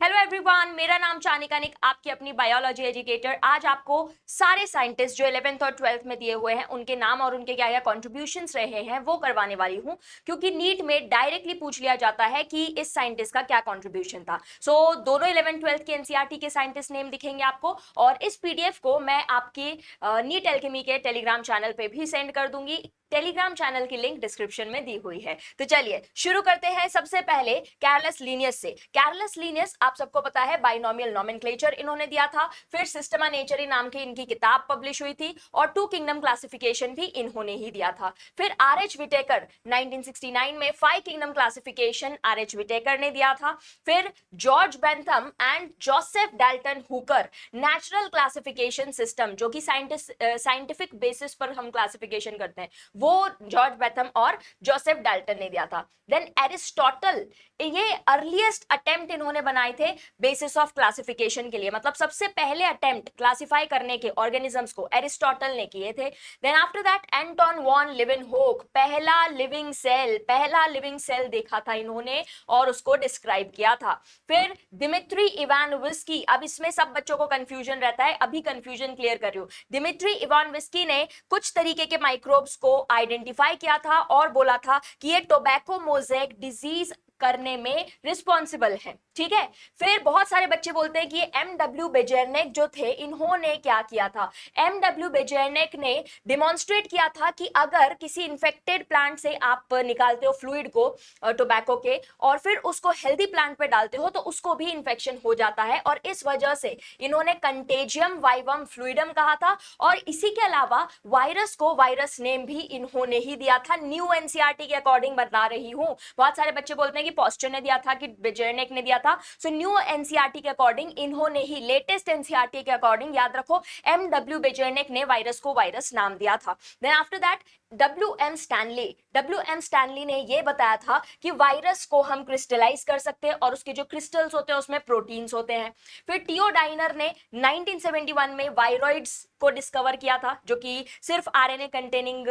Hello everyone, मेरा नाम चानिका निक, आपकी अपनी बायोलॉजी एजुकेटर। आज आपको सारे साइंटिस्ट जो 11th और 12th में दिए हुए हैं उनके नाम और उनके क्या क्या कॉन्ट्रीब्यूशंस रहे हैं वो करवाने वाली हूं, क्योंकि नीट में डायरेक्टली पूछ लिया जाता है कि इस साइंटिस्ट का क्या कॉन्ट्रीब्यूशन था। दोनों 11th 12th के एनसीईआरटी के साइंटिस्ट नेम दिखेंगे आपको, और इस पीडीएफ को मैं आपकी नीट एल्केमी के टेलीग्राम चैनल पे भी सेंड कर दूंगी। टेलीग्राम चैनल की लिंक डिस्क्रिप्शन में दी हुई है। तो चलिए शुरू करते हैं। सबसे पहले कैरलस लीनियस से। कैरलस लीनियस आप सबको पता है बाइनोमियल नोमेनक्लेचर इन्होंने दिया था, फिर सिस्टमा नेचरी नाम की इनकी किताब पब्लिश हुई थी, और टू किंगडम क्लासिफिकेशन भी इन्होंने ही दिया था। फिर आर.एच. विटेकर 1969 में 5 किंगडम क्लासिफिकेशन आर.एच. विटेकर ने दिया था। फिर George Bentham and Joseph Dalton Hooker natural classification system, जो कि साइंटिफिक बेसिस पर हम क्लासिफिकेशन करते हैं, वो जॉर्ज बेथम और जोसेफ डाल्टन ने दिया था। देन एरिस्टोटल, ये अर्लीस्ट अटेम्प्ट इन्होंने बनाए थे बेसिस ऑफ क्लासिफिकेशन के लिए, मतलब सबसे पहले अटेम्प्ट क्लासिफाई करने के ऑर्गेनिजम्स को एरिस्टोटल ने किए थे। Then after that Anton von Leeuwenhoek, पहला लिविंग सेल देखा था इन्होंने और उसको डिस्क्राइब किया था। फिर दिमित्री इवानोव्स्की, अब इसमें सब बच्चों को कंफ्यूजन रहता है, अभी कंफ्यूजन क्लियर कर रही हूं। दिमित्री इवानोव्स्की ने कुछ तरीके के माइक्रोब्स को आइडेंटिफाई किया था और बोला था कि ये टोबैको मोज़ेक डिजीज करने में रिस्पॉन्सिबल है। ठीक है। फिर बहुत सारे बच्चे बोलते हैं कि एम.डब्ल्यू. बेजेरनेक जो थे, इन्होंने क्या किया था? एम.डब्ल्यू. बेजेरनेक ने डिमॉन्स्ट्रेट किया था कि अगर किसी इन्फेक्टेड प्लांट से आप निकालते हो फ्लूइड को टोबैको के, और फिर उसको हेल्दी प्लांट पे डालते हो, तो उसको भी इन्फेक्शन हो जाता है, और इस वजह से इन्होंने कंटेजियम वाइवम फ्लूइडम कहा था। और इसी के अलावा वायरस को वायरस नेम भी इन्होंने ही दिया था। न्यू एनसीईआरटी के अकॉर्डिंग बता रही हूं। बहुत सारे बच्चे बोलते हैं कि पॉस्चर ने दिया था कि बेजेरनेक ने दिया था। सो न्यू एनसीईआरटी के अकॉर्डिंग इन्होंने ही, लेटेस्ट एनसीईआरटी के अकॉर्डिंग, याद रखो, एम.डब्ल्यू. बेजेरनेक ने वायरस को वायरस नाम दिया था। Then after that W M. Stanley ने यह बताया था कि वायरस को हम क्रिस्टलाइज कर सकते हैं और उसके जो क्रिस्टल्स होते हैं उसमें प्रोटीन्स होते हैं। फिर टियोडाइनर ने 1971 में वायरॉइड्स को डिस्कवर किया था, जो कि सिर्फ आरएनए कंटेनिंग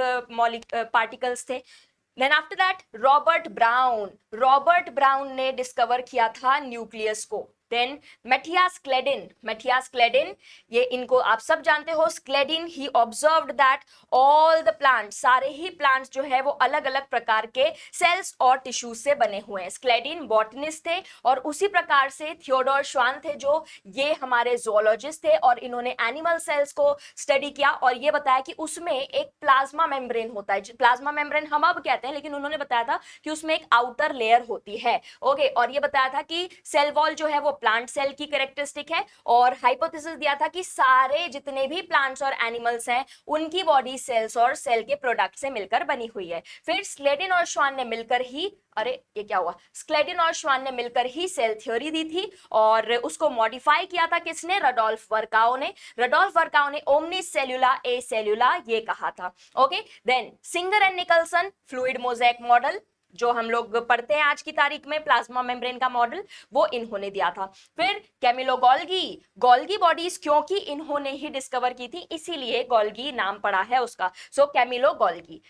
पार्टिकल्स थे। Then after that Robert Brown ने डिस्कवर किया था न्यूक्लियस को। देन मैथियास क्लेडिन, ये इनको आप सब जानते हो। Schleiden he observed that all the plants, सारे ही प्लांट्स जो है वो अलग अलग प्रकार के सेल्स और टिश्यूज से बने हुए हैं। स्क्लेडिन बॉटनिस्ट थे, और उसी प्रकार से थियोडोर श्वान थे, जो ये हमारे जोलॉजिस्ट थे, और इन्होंने एनिमल सेल्स को स्टडी किया और ये बताया कि उसमें एक प्लाज्मा मेम्ब्रेन होता है। प्लाज्मा मेम्ब्रेन हम अब कहते हैं, लेकिन उन्होंने बताया था कि उसमें एक आउटर लेयर होती है। ओके, और ये बताया था कि सेल वॉल जो है वो प्लांट सेल की कैरेक्टरिस्टिक है, और हाइपोथेसिस दिया था कि सारे जितने भी प्लांट्स और एनिमल्स हैं उनकी बॉडी सेल्स और सेल के प्रोडक्ट से मिलकर बनी हुई है। फिर स्क्लेडिन और श्वान ने मिलकर ही, स्क्लेडिन और श्वान ने मिलकर ही सेल थ्योरी दी थी, और उसको मॉडिफाई किया था किसने? रडोल्फ वर्काओ ने ओमनी सेल्यूला ए सेल्यूला ये कहा था। Okay, then Singer and Nicolson fluid mosaic model, जो हम लोग पढ़ते हैं आज की तारीख में, प्लाज्मा मेम्ब्रेन का मॉडल, वो इन्होंने दिया था। फिर कैमिलो गोल्गी बॉडीज, क्योंकि इन्होंने ही डिस्कवर की थी इसीलिए गोल्गी नाम पड़ा है उसका। सो कैमिलो गोल्गी।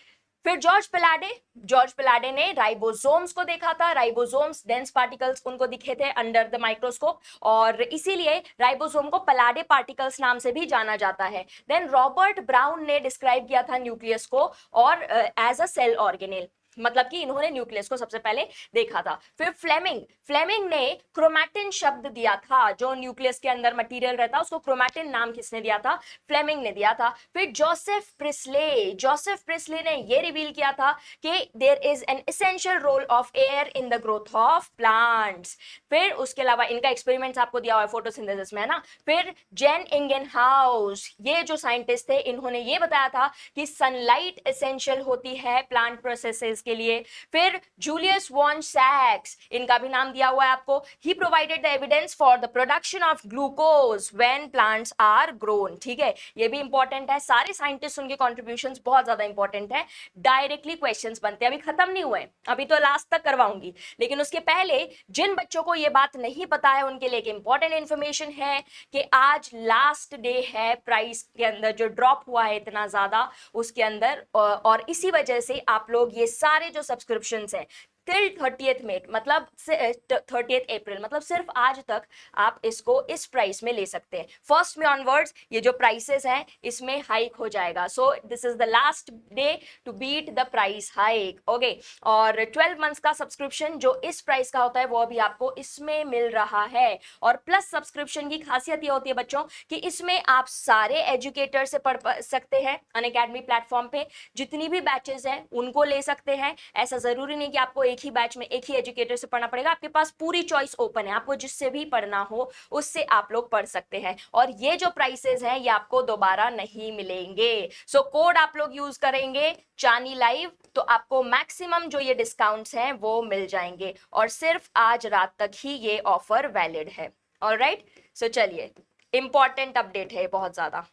फिर जॉर्ज पिलाडे ने राइबोसोम्स को देखा था। राइबोसोम्स डेंस पार्टिकल्स उनको दिखे थे अंडर द माइक्रोस्कोप, और इसीलिए राइबोसोम को पलाडे पार्टिकल्स नाम से भी जाना जाता है। देन रॉबर्ट ब्राउन ने डिस्क्राइब किया था न्यूक्लियस को और एज अ सेल ऑर्गेनेल, मतलब कि इन्होंने न्यूक्लियस को सबसे पहले देखा था। फिर फ्लेमिंग ने क्रोमैटिन शब्द दिया था, जो न्यूक्लियस के अंदर मटेरियल रहता है उसको क्रोमैटिन नाम किसने दिया था? फ्लेमिंग ने दिया था। फिर जोसेफ प्रिस्ले ने ये रिवील किया था कि there is an essential role of air in the growth of plants. फिर उसके अलावा इनका एक्सपेरिमेंट्स आपको दिया हुआ है फोटोसिंथेसिस में, है ना। फिर जेन इंगेनहाउस, ये जो साइंटिस्ट थे, इन्होंने ये बताया था कि सनलाइट एसेंशियल होती है प्लांट प्रोसेसेस के लिए। फिर जूलियस वॉन सैक्स, इनका भी नाम दिया हुआ है आपको। He provided the evidence for the production of glucose when plants are grown. ठीक है, ये भी इंपॉर्टेंट है। सारे साइंटिस्ट, उनके कॉन्ट्रीब्यूशंस बहुत ज्यादा इंपॉर्टेंट है। डायरेक्टली क्वेश्चंस बनते हैं, अभी खत्म नहीं हुए, अभी तो लास्ट तक करवाऊंगी, लेकिन उसके पहले जिन बच्चों को ये बात नहीं पता है उनके लिए एक इंपॉर्टेंट इंफॉर्मेशन है कि आज लास्ट डे है प्राइस के अंदर जो ड्रॉप हुआ है इतना ज्यादा उसके अंदर, और इसी वजह से आप लोग ये सारे जो सब्सक्रिप्शंस हैं टिल 30th मई मतलब 30th अप्रैल, मतलब सिर्फ आज तक आप इसको इस प्राइस में ले सकते हैं। 1 में ऑनवर्ड्स ये जो प्राइसेस हैं इसमें हाइक हो जाएगा। So this is the last day to beat the price hike. Okay, और 12 मंथ्स का सब्सक्रिप्शन जो इस प्राइस का होता है वो अभी आपको इसमें मिल रहा है। और प्लस सब्सक्रिप्शन की खासियत ये होती है बच्चों कि इसमें आप सारे एजुकेटर से पढ़ सकते हैं। अनअकैडमी प्लेटफॉर्म पे जितनी भी बैचेस हैं उनको ले सकते हैं। ऐसा जरूरी नहीं कि आपको एक ही बैच में एक ही एजुकेटर से पढ़ना पड़ेगा, आपके पास पूरी चॉइस ओपन है, आपको जिससे भी पढ़ना हो उससे आप लोग पढ़ सकते हैं। और ये जो प्राइसेस हैं ये आपको दोबारा नहीं मिलेंगे। सो कोड आप लोग यूज करेंगे चानी लाइव तो आपको मैक्सिमम जो ये डिस्काउंट्स हैं वो मिल जाएंगे, और सिर्फ आज रात तक ही ये ऑफर वैलिड है। ऑलराइट, सो चलिए, इंपॉर्टेंट अपडेट है बहुत ज्यादा।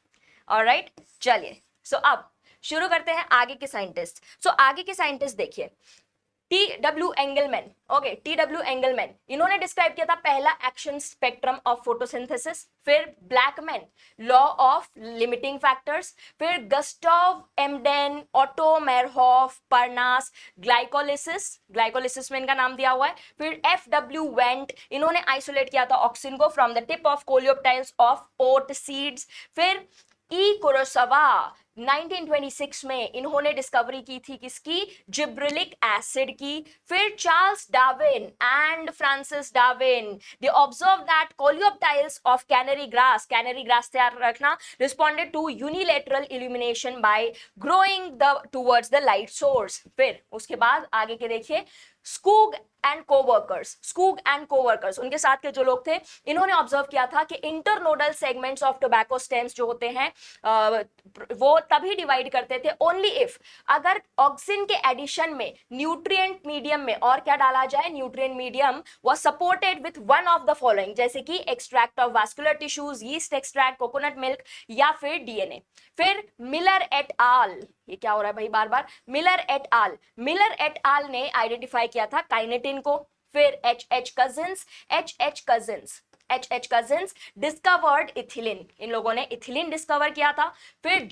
ऑलराइट, चलिए, सो अब शुरू करते हैं आगे के साइंटिस्ट। सो आगे के साइंटिस्ट देखिए, टी.डब्ल्यू. एंगलमैन। ओके, टी.डब्ल्यू. एंगलमैन इन्होंने डिस्क्राइब किया था पहला एक्शन स्पेक्ट्रम ऑफ फोटोसिंथेसिस, फिर Blackman law of limiting factors, फिर गस्टॉव एम्डेन, ऑटो मेरहॉफ, पार्नास ग्लाइकोलिसिस में इनका नाम दिया हुआ है, फिर F.W. वेंट इन्होंने आइसोलेट किया था ऑक्सिन को from the tip of coleoptiles of oat seeds, फिर ई कुरोसावा 1926 में इन्होंने डिस्कवरी की थी किसकी, जिब्रेलिक एसिड की, फिर Charles Darwin and Francis Darwin they observe that coleoptiles of canary grass तैयार रखना responded to unilateral illumination by growing the towards the light source. फिर उसके बाद आगे के देखिए, स्कूग एंड कोवर्कर्स उनके साथ के जो लोग थे इन्होंने ऑब्जर्व किया था कि internodal segments of tobacco stems जो होते हैं वो तभी डिवाइड करते थे ओनली इफ अगर ऑक्सिन के एडिशन में न्यूट्रिएंट मीडियम में और क्या डाला जाए, nutrient medium was supported with one of the following, जैसे कि extract of vascular tissues, yeast extract, coconut milk या फिर डीएनए। फिर मिलर एट आल, ये क्या हो रहा है भाई बार बार, मिलर एट आल ने आइडेंटिफाई किया था काइनेटिन को। फिर H H Cousins discovered ethylene, इन लोगों ने इथिलीन डिस्कवर किया था। फिर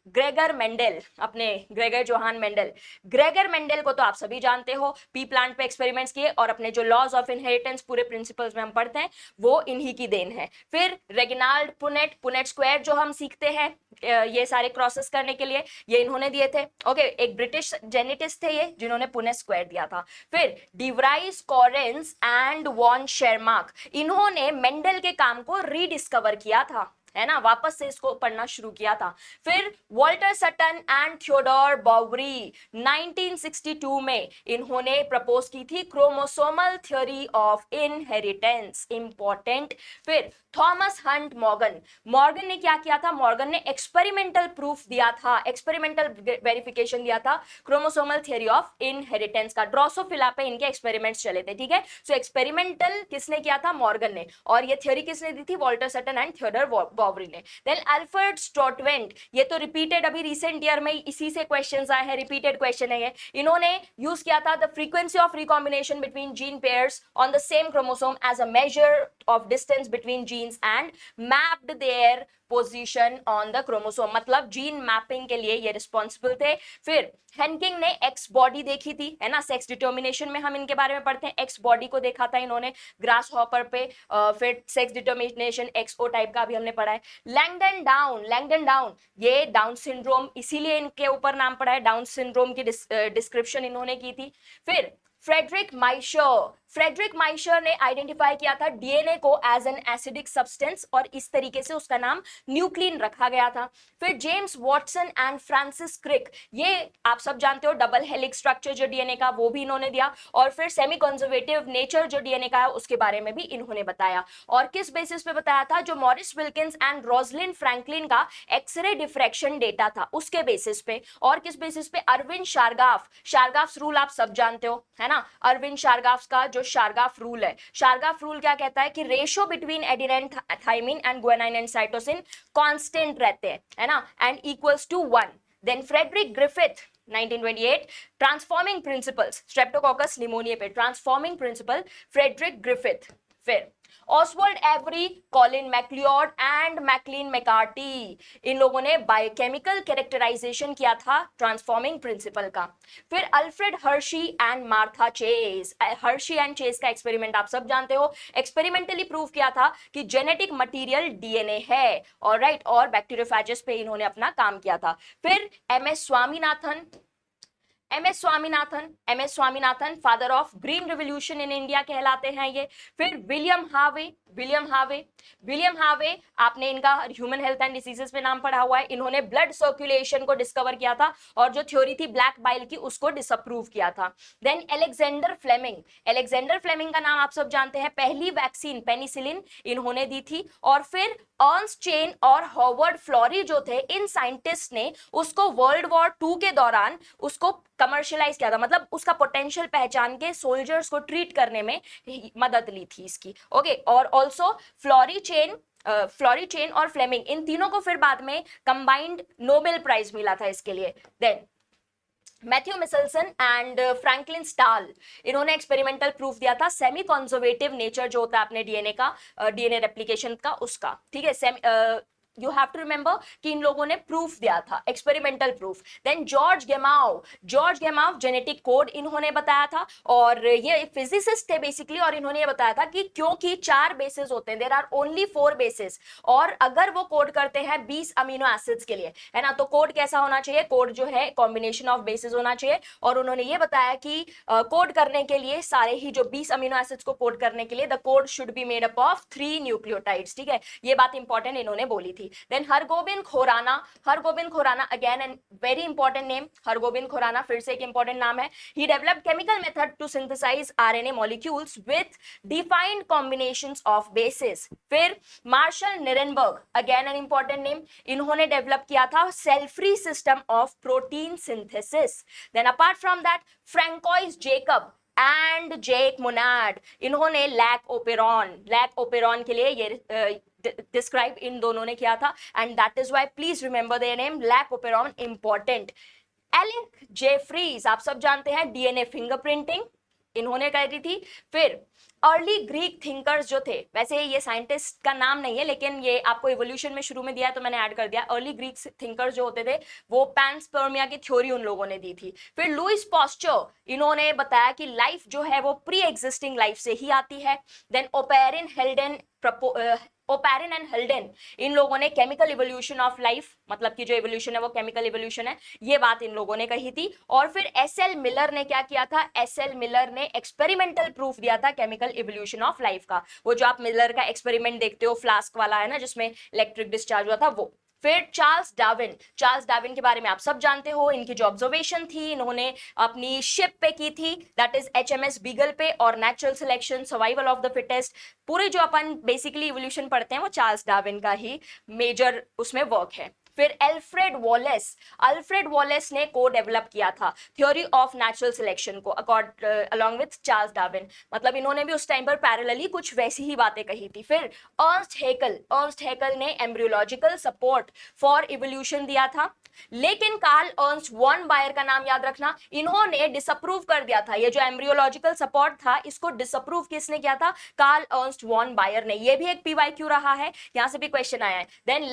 ग्रेगर मेंडल, अपने ग्रेगर मेंडल को तो आप सभी जानते हो, पी प्लांट पे एक्सपेरिमेंट्स किए और अपने जो लॉज ऑफ इनहेरिटेंस पूरे प्रिंसिपल्स में हम पढ़ते हैं वो इन्हीं की देन है। फिर रेगिनाल्ड पुनेट स्क्वायर जो हम सीखते हैं ये सारे क्रॉसेस करने के लिए, ये इन्होंने दिए थे। ओके, एक ब्रिटिश जेनेटिस्ट थे ये जिन्होंने पुनेट स्क्वायर दिया था। फिर डिवराइस कॉरेंस एंड वॉन शेरमार्क इन्होंने मेंडल के काम को रीडिस्कवर किया था, है ना, वापस से इसको पढ़ना शुरू किया था। फिर वॉल्टर सटन एंड थियोडोर बॉवरी 1962 में इन्होंने प्रपोज की थी chromosomal theory of inheritance, important. फिर थॉमस हंट मॉर्गन ने क्या किया था, मॉर्गन ने एक्सपेरिमेंटल प्रूफ दिया था, एक्सपेरिमेंटल वेरिफिकेशन दिया था क्रोमोसोमल थ्योरी ऑफ इनहेरिटेंस का। ड्रोसोफिला पे इनके एक्सपेरिमेंट्स चले थे, ठीक है। सो एक्सपेरिमेंटल किसने किया था, मॉर्गन ने, और ये थ्योरी किसने दी थी, Walter Sutton and Theodore Boveri ने। देन अल्फ्रेड स्टोटवेंट, ये तो रिपीटेड अभी रिसेंट ईयर में इसी से क्वेश्चंस आए हैं, रिपीटेड क्वेश्चन है ये। इन्होंने यूज किया था the frequency of recombination between gene pairs on the same chromosome as a measure of distance between genes and mapped their position on the chromosome, मतलब जीन मैपिंग के लिए ये रिस्पॉन्सिबल थे। फिर हेनकिंग ने एक्स बॉडी देखी थी, है ना, सेक्स डिटर्मिनेशन में हम इनके बारे में पढ़ते हैं, एक्स बॉडी को देखा था इन्होंने ग्रास हॉपर पे। फिर सेक्स डिटर्मिनेशन एक्सओ टाइप का भी हमने पढ़ा है। लैंगडन डाउन ये डाउन सिंड्रोम इसीलिए इनके ऊपर नाम पड़ा है, डाउन सिंड्रोम की डिस्क्रिप्शन इन्होंने की थी। फिर फ्रेडरिक माइशर ने आइडेंटिफाई किया था डीएनए को एज एन एसिडिक सब्सटेंस और इस तरीके से उसका नाम न्यूक्लिन रखा गया था। फिर James Watson and Francis Crick, ये आप सब जानते हो डबल हेलिक्स स्ट्रक्चर जो डीएनए का वो भी इन्होंने दिया। और फिर सेमी कंजर्वेटिव नेचर जो डीएनए का है उसके बारे में भी इन्होंने बताया। और किस बेसिस पे बताया था, जो Morris Wilkins and Rosalind Franklin का एक्सरे डिफ्रैक्शन डेटा था उसके बेसिस पे। और किस बेसिस पे, अरविंद शारगाफ रूल आप सब जानते हो, है ना, अरविंद शारगाफ का जो शारगाफ रूल है, शारगाफ रूल क्या कहता है कि ratio between adenine thymine and guanine and cytosine constant रहते हैं, है ना, and equals to 1। Then Frederick Griffith 1928 transforming principles streptococcus pneumoniae पे ट्रांसफॉर्मिंग प्रिंसिपल फ्रेडरिक ग्रिफिथ। फिर Oswald Avery, Colin MacLeod and Maclyn McCarty, इन लोगों ने बायोकेमिकल कैरेक्टराइजेशन किया था ट्रांसफॉर्मिंग प्रिंसिपल का। फिर Alfred Hershey and Martha Chase, Hershey and Chase का एक्सपेरिमेंट आप सब जानते हो, एक्सपेरिमेंटली प्रूव किया था कि जेनेटिक मटेरियल डीएनए है, ऑलराइट, और बैक्टीरियोफेजेस पे इन्होंने अपना काम किया था। फिर M S Swaminathan father of green revolution in India कहलाते हैं ये। फिर विलियम हावे आपने इनका ह्यूमन हेल्थ एंड डिसीजेस में नाम पढ़ा हुआ है, इन्होंने ब्लड सर्कुलेशन को डिस्कवर किया था और जो थ्योरी थी ब्लैक बाइल की उसको डिसअप्रूव किया था। देन अलेक्जेंडर फ्लेमिंग का नाम आप सब जानते हैं, पहली वैक्सीन पेनिसिलिन इन्होंने दी थी। और फिर अर्नस्ट चेन और हॉवर्ड फ्लोरी जो थे, इन साइंटिस्ट ने उसको वर्ल्ड वॉर 2 के दौरान उसको कमर्शियलाइज किया था, मतलब उसका पोटेंशियल पहचान के सोल्जर्स को ट्रीट करने में मदद ली थी इसकी। ओके, और ऑल्सो फ्लोरी चेन और फ्लेमिंग, इन तीनों को फिर बाद में कंबाइंड नोबेल प्राइज मिला था इसके लिए। Then Matthew Meselson and Franklin Stahl, इन्होंने एक्सपेरिमेंटल प्रूफ दिया था सेमी कंजर्वेटिव नेचर जो होता है अपने डीएनए का, डीएनए रेप्लिकेशन का, उसका, ठीक है। यू हैव टू रिमेंबर कि इन लोगों ने प्रूफ दिया था, experimental proof. Then George Gamow genetic code इन्होंने बताया था, और ये फिजिसिस्ट थे बेसिकली, और इन्होंने ये बताया था कि क्योंकि 4 बेसिस होते हैं, देयर आर ओनली 4 बेसिस, और अगर वो कोड करते हैं 20 अमीनो एसिड्स के लिए, है ना, तो कोड कैसा होना चाहिए, कोड जो है कॉम्बिनेशन ऑफ बेसिस होना चाहिए। और उन्होंने ये बताया कि कोड करने के लिए सारे ही जो 20 अमीनो एसिड्स को कोड करने के लिए the code should be made up of 3 nucleotides, ठीक है, ये बात इंपॉर्टेंट इन्होंने बोली थी। Then Hargobind Khurana again and very important name, Hargobind Khurana फिर से एक important नाम है। He developed chemical method to synthesize RNA molecules with defined combinations of bases। फिर Marshall Nirenberg, again an important name, इन्होंने डेवलप किया था cell free system of protein synthesis. Then apart from that, Francois Jacob and Jacques Monod, इन्होंने lac operon के लिए ये describe इन दोनों ने किया था, and that is why please remember their name, lac operon important. Alec Jeffreys आप सब जानते हैं, डीएनए फिंगरप्रिंटिंग इन्होंने करी थी। फिर अर्ली ग्रीक थिंकर्स जो थे, वैसे ये साइंटिस्ट का नाम नहीं है लेकिन ये आपको इवोल्यूशन में शुरू में दिया तो मैंने ऐड कर दिया, अर्ली ग्रीक थिंकर्स जो होते थे वो पैनस्पर्मिया की थ्योरी उन लोगों ने दी थी। फिर लुइस पॉस्चर, इन्होंने बताया कि लाइफ जो है वो प्री एग्जिस्टिंग लाइफ से ही आती है। देन ओपेरिन एंड हेल्डेन, इन लोगों ने केमिकल इवोल्यूशन ऑफ लाइफ, मतलब कि जो इवोल्यूशन है वो केमिकल इवोल्यूशन है, ये बात इन लोगों ने कही थी। और फिर एसएल मिलर ने क्या किया था, एसएल मिलर ने एक्सपेरिमेंटल प्रूफ दिया था केमिकल इवोल्यूशन ऑफ लाइफ का, वो जो आप मिलर का एक्सपेरिमेंट देखते हो फ्लास्क वाला है ना जिसमें इलेक्ट्रिक डिस्चार्ज हुआ था वो। फिर चार्ल्स डार्विन के बारे में आप सब जानते हो, इनकी जो ऑब्जर्वेशन थी इन्होंने अपनी शिप पे की थी, दैट इज एचएमएस बीगल पे, और natural selection, survival of the fittest, पूरे जो अपन बेसिकली इवोल्यूशन पढ़ते हैं वो चार्ल्स डार्विन का ही मेजर उसमें वर्क है। फिर अल्फ्रेड वॉलेस ने को डेवलप किया था थ्योरी ऑफ नेचुरल सिलेक्शन को अलॉन्ग विथ चार्ल्स डार्विन, मतलब इन्होंने भी उस टाइम पर पैरेलली कुछ वैसी ही बातें कही थी। फिर अर्नस्ट हेकल ने एम्ब्रियोलॉजिकल सपोर्ट फॉर इवोल्यूशन दिया था, लेकिन कार्ल अर्नस्ट वॉन बायर का नाम याद रखना, इन्होंने डिसअप्रूव कर दिया था, ये जो एम्ब्रियोलॉजिकल सपोर्ट था इसको डिसअप्रूव किसने किया था, कार्ल अर्नस्ट वॉन बायर ने, ये भी एक पीवाईक्यू रहा है, यहां से भी क्वेश्चन आया है। देन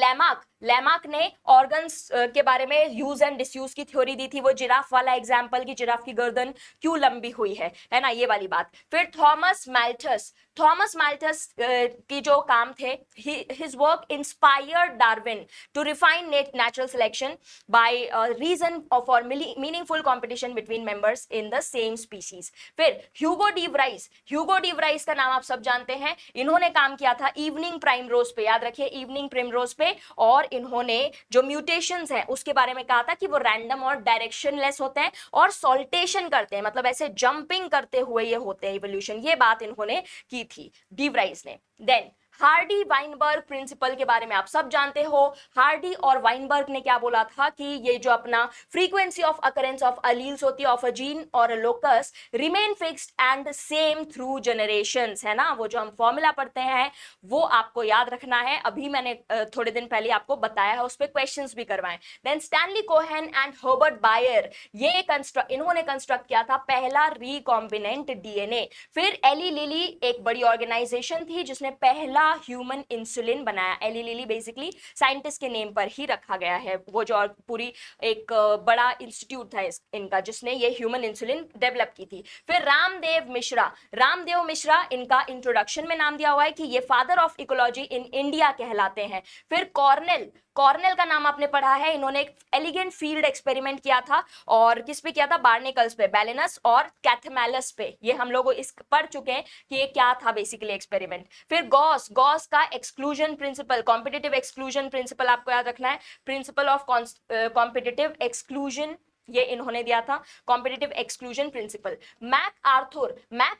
लैमार्क ने ऑर्गन्स के बारे में यूज एंड डिसयूज की थ्योरी दी थी, वो जिराफ वाला एग्जांपल कि जिराफ की गर्दन क्यों लंबी हुई है ना, ये वाली बात। फिर थॉमस माल्थस की जो काम थे, his work inspired Darwin to refine natural selection by reason for meaningful competition between members in the same species. फिर ह्यूगो डी व्राइस का नाम आप सब जानते हैं, इन्होंने काम किया था इवनिंग प्राइमरोज पे, याद रखिए इवनिंग प्राइमरोज पे, और इन्होंने जो म्यूटेशंस हैं उसके बारे में कहा था कि वो रैंडम और डायरेक्शनलेस होते हैं और सॉल्टेशन करते हैं, मतलब ऐसे जंपिंग करते हुए ये होते हैं इवोल्यूशन, ये बात इन्होंने की थी डी व्राइस ने। देन हार्डी वाइनबर्ग प्रिंसिपल के बारे में आप सब जानते हो। हार्डी और वाइनबर्ग ने क्या बोला था कि ये जो अपना frequency of occurrence of alleles होती है ऑफ अ जीन और अ locus remain fixed and same through generations, है ना। वो जो हम फॉर्मूला पढ़ते हैं वो आपको याद रखना है। अभी मैंने थोड़े दिन पहले आपको बताया है, उस पर क्वेश्चंस भी करवाए। Then Stanley Cohen and Herbert Boyer, इन्होंने कंस्ट्रक्ट किया था पहला रिकॉम्बिनेंट डीएनए। फिर एली लिली एक बड़ी ऑर्गेनाइजेशन थी जिसने पहला ह्यूमन इंसुलिन बनाया। एली लिली बेसिकली साइंटिस्ट के नेम पर ही रखा गया है, वो जो पूरी एक बड़ा इंस्टीट्यूट था इनका जिसने ये ह्यूमन इंसुलिन डेवलप की थी। फिर रामदेव मिश्रा इनका इंट्रोडक्शन में नाम दिया हुआ है कि ये father of ecology in India कहलाते हैं। फिर कॉर्नेल का नाम आपने पढ़ा है, इन्होंने एक एलिगेंट फील्ड एक्सपेरिमेंट किया था और किस पे किया था, बार्नेकल्स पे, बैलेनस और कैथमेलस पे। ये हम लोग इस पढ़ चुके हैं कि ये क्या था बेसिकली एक्सपेरिमेंट। फिर गॉस का exclusion principle, competitive exclusion principal आपको याद रखना है, प्रिंसिपल ऑफ कॉम्पिटिटिव एक्सक्लूजन ये इन्होंने दिया था, competitive exclusion principle. Mac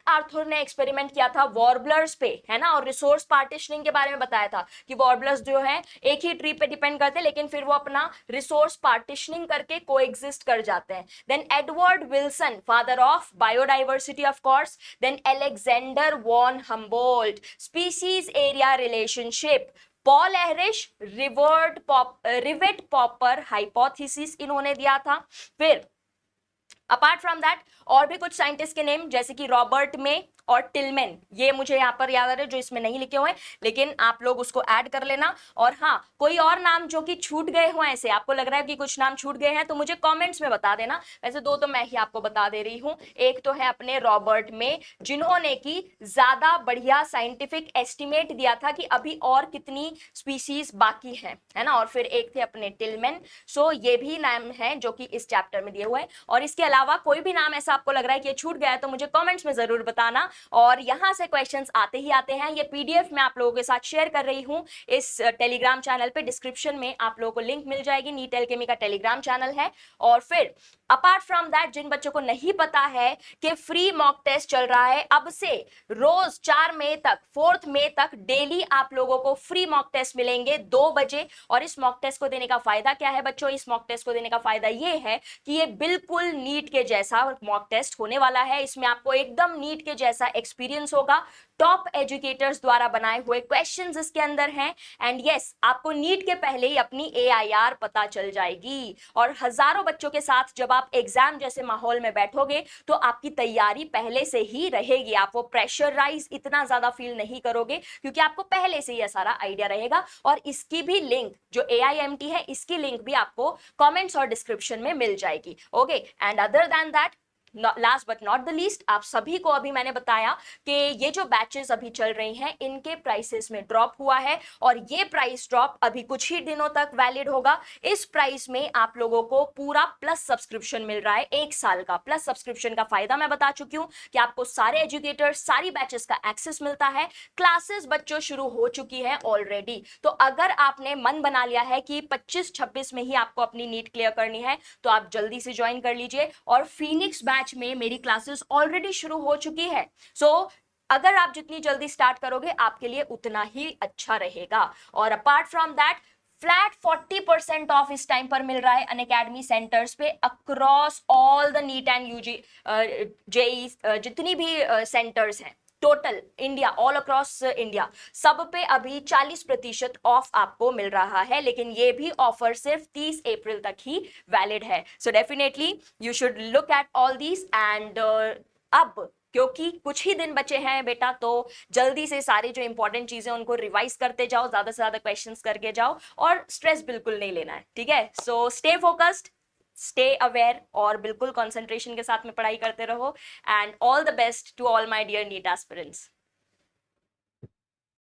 Arthur ने एक्सपेरिमेंट किया था वॉर्बलर्स पे, है ना, और रिसोर्स पार्टीशनिंग के बारे में बताया था कि वॉर्बलर्स जो है एक ही ट्री पे डिपेंड करते हैं लेकिन फिर वो अपना रिसोर्स पार्टीशनिंग करके कोएग्जिस्ट कर जाते हैं। Then Edward Wilson, father of biodiversity of course. Then Alexander von Humboldt, species area relationship. Paul Ehrlich, rivet popper hypothesis इन्होंने दिया था। फिर अपार्ट फ्रॉम दैट और भी कुछ साइंटिस्ट के नेम जैसे कि रॉबर्ट मे और टिलमैन, ये मुझे यहाँ पर याद आ रहे हैं जो इसमें नहीं लिखे हुए हैं, लेकिन आप लोग उसको ऐड कर लेना। और हाँ, कोई और नाम जो कि छूट गए हो, ऐसे आपको लग रहा है कि कुछ नाम छूट गए हैं तो मुझे कमेंट्स में बता देना। वैसे दो तो मैं ही आपको बता दे रही हूँ। एक तो है अपने रॉबर्ट में जिन्होंने की ज्यादा बढ़िया साइंटिफिक एस्टिमेट दिया था कि अभी और कितनी स्पीसीज बाकी है ना। और फिर एक थे अपने टिलमैन। सो ये भी नाम है जो कि इस चैप्टर में दिए हुए हैं। और इसके अलावा कोई भी नाम ऐसा आपको लग रहा है कि ये छूट गया है तो मुझे कमेंट्स में जरूर बताना। और यहां से क्वेश्चंस आते ही आते हैं। ये पीडीएफ मैं आप लोगों के साथ शेयर कर रही हूं इस टेलीग्राम चैनल पे, डिस्क्रिप्शन में आप लोगों को लिंक मिल जाएगी। नीट एल्केमी का टेलीग्राम चैनल है। और फिर अपार्ट फ्रॉम दैट जिन बच्चों को नहीं पता है कि फ्री मॉक टेस्ट चल रहा है अब से रोज 4 मई तक डेली आप लोगों को फ्री मॉक टेस्ट मिलेंगे 2 बजे। और इस मॉक टेस्ट को देने का फायदा क्या है बच्चों, इस मॉक टेस्ट को देने का फायदा ये है कि ये बिल्कुल नीट के जैसा मॉक टेस्ट होने वाला है। इसमें आपको एकदम नीट के जैसा एक्सपीरियंस होगा। टॉप एजुकेटर्स द्वारा बनाए हुए क्वेश्चंस इसके अंदर हैं। एंड यस, आपको नीट के पहले ही अपनी AIR पता चल जाएगी। और हजारों बच्चों के साथ जब आप एग्जाम जैसे माहौल में बैठोगे तो आपकी तैयारी पहले से ही रहेगी। आप वो प्रेशराइज इतना ज्यादा फील नहीं करोगे क्योंकि आपको पहले से यह सारा आइडिया रहेगा। और इसकी भी लिंक जो AIMT है, इसकी लिंक भी आपको कमेंट्स और डिस्क्रिप्शन में मिल जाएगी। Okay, and other than that, last but not the least, आप सभी को अभी मैंने बताया कि ये जो बैचेस अभी चल रही हैं इनके प्राइसेस में ड्रॉप हुआ है और ये प्राइस ड्रॉप अभी कुछ ही दिनों तक वैलिड होगा। इस प्राइस में आप लोगों को पूरा प्लस सब्सक्रिप्शन मिल रहा है, 1 साल का प्लस सब्सक्रिप्शन का फायदा मैं बता चुकी हूं कि आपको सारे एजुकेटर्स सारी बैचेस का एक्सेस मिलता है। क्लासेस बच्चों शुरू हो चुकी है ऑलरेडी। तो अगर आपने मन बना लिया है कि 25-26 में ही आपको अपनी नीट क्लियर करनी है तो आप जल्दी से ज्वाइन कर लीजिए। और फीनिक्स बैच में मेरी क्लासेस ऑलरेडी शुरू हो चुकी है। सो अगर आप जितनी जल्दी स्टार्ट करोगे आपके लिए उतना ही अच्छा रहेगा। और apart from that flat 40% off इस टाइम पर मिल रहा है अनअकैडमी सेंटर्स पे across all the NEET and UG JEE जितनी भी सेंटर्स हैं total India, all across India, सब पे अभी 40% ऑफ आपको मिल रहा है। लेकिन ये भी ऑफर सिर्फ 30 अप्रैल तक ही वैलिड है। So definitely you should look at all these and अब क्योंकि कुछ ही दिन बचे हैं बेटा तो जल्दी से सारी जो इंपॉर्टेंट चीजें उनको रिवाइज करते जाओ, ज्यादा से ज्यादा क्वेश्चंस करके जाओ और स्ट्रेस बिल्कुल नहीं लेना है, ठीक है। So stay focused, stay aware और बिल्कुल कंसंट्रेशन के साथ में पढ़ाई करते रहो। And all the best to all my dear NEET aspirants.